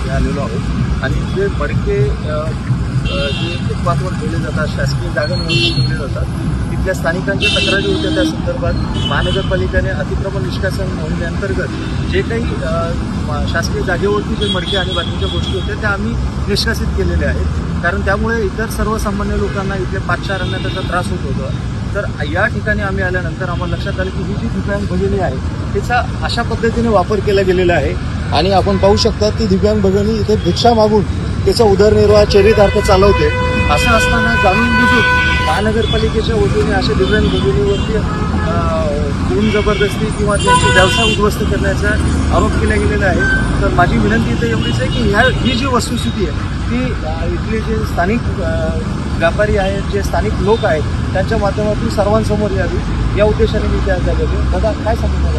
ठिकाणी आलेलो आहोत आणि जे मडके जे फुटपाथवर ठेवले जातात, शासकीय जागांवर ठेवले जातात, तिथल्या स्थानिकांच्या तक्रारी होत्या. त्या संदर्भात महानगरपालिकेने अतिक्रमण निष्कासन मोहिमेअंतर्गत जे काही शासकीय जागेवरती जे मडके आणि बाकीच्या गोष्टी होत्या त्या आम्ही निष्कासित केलेल्या आहेत. कारण त्यामुळे इतर सर्वसामान्य लोकांना इथल्या पाठशाळांना त्याचा त्रास होत होता. तर या ठिकाणी आम्ही आल्यानंतर आम्हाला लक्षात आलं की ही जी दिव्यांग भगिनी आहे त्याचा अशा पद्धतीने वापर केला गेलेला आहे. आणि आपण पाहू शकता ती दिव्यांग भगिनी इथे भिक्षा मागून त्याचा उदरनिर्वाह चरितार्थ चालवते. असं असताना जाणून बुजून महानगरपालिकेच्या वतीने अशा दिव्यांग भगिनीवरती खून जबरदस्ती किंवा त्यांची व्यवसाय उद्ध्वस्त करण्याचा आरोप केला गेलेला आहे. तर माझी विनंती तर एवढीच आहे की ही जी वस्तुस्थिती आहे ती इथले जे स्थानिक व्यापारी आहेत, जे स्थानिक लोक आहेत, त्यांच्या माध्यमातून सर्वांसमोर यावी या उद्देशाने मी त्या जागेवर. दादा काय सांगणार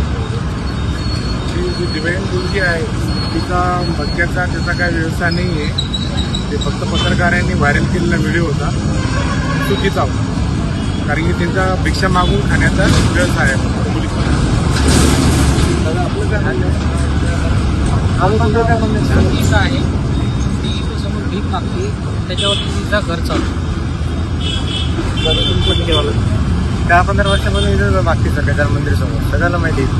ही जी दिव्यांग मुलगी आहे तिचा मद्याचा त्याचा काही व्यवसाय नाही आहे. ते फक्त पत्रकारांनी व्हायरल केलेला व्हिडिओ होता, चुकीचा होता. कारण की त्यांचा भिक्षा मागून खाण्याचा व्यवसाय आहे. दादा आपलं काय म्हणणं आहे? तिचं आहे ती समोर भीक मागते, त्याच्यावरती तिचा घर चालतो. 10-15 वर्षापासून इथं मागते सर गजानन मंदिर समोर, सगळ्याला माहिती आहे.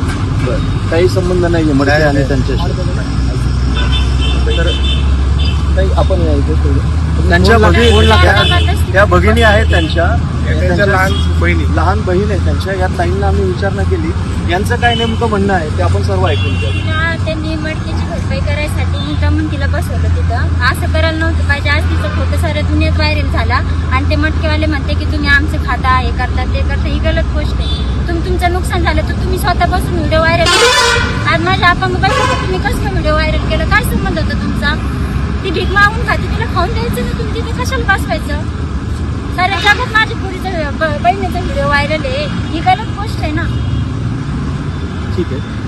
बरं, काही संबंध नाही आहे मडके आणि त्यांच्याशी. तर काही आपण या इथे त्यांच्या त्या भगिनी आहेत, त्यांच्या लहान बहीण आहे त्यांच्या. या ताईंना आम्ही विचारणा केली यांचं काय नेमकं म्हणणं आहे ते आपण सर्व ऐकून घ्या. त्यांनी मडकीची भरपाई करायसाठी मुद्दामून तिला बसवलं तिथं. असं करायला नव्हतं पाहिजे. आज तिचं फोटो साऱ्या दुनियेत व्हायरल झाला आणि ते मटकेवाले म्हणते की तुम्ही आमचं खाता, हे करता, ते करता. ही गलत गोष्ट आहे. तुमचं नुकसान झालं तर तुम्ही स्वतः बसून व्हिडिओ व्हायरल केला. आज माझ्या आपण बघितलं तुम्ही कसं काय व्हिडिओ व्हायरल केलं, काय संबंध होता तुमचा? ती भीक मागून खाते, तिला खाऊन द्यायचं ना, तुम्ही तिथे कशाला बसवायचं? साऱ्या जगात माझ्या पुरीचा बहिणीचा व्हिडिओ व्हायरल आहे. ही गलत गोष्ट आहे ना. ठीक आहे.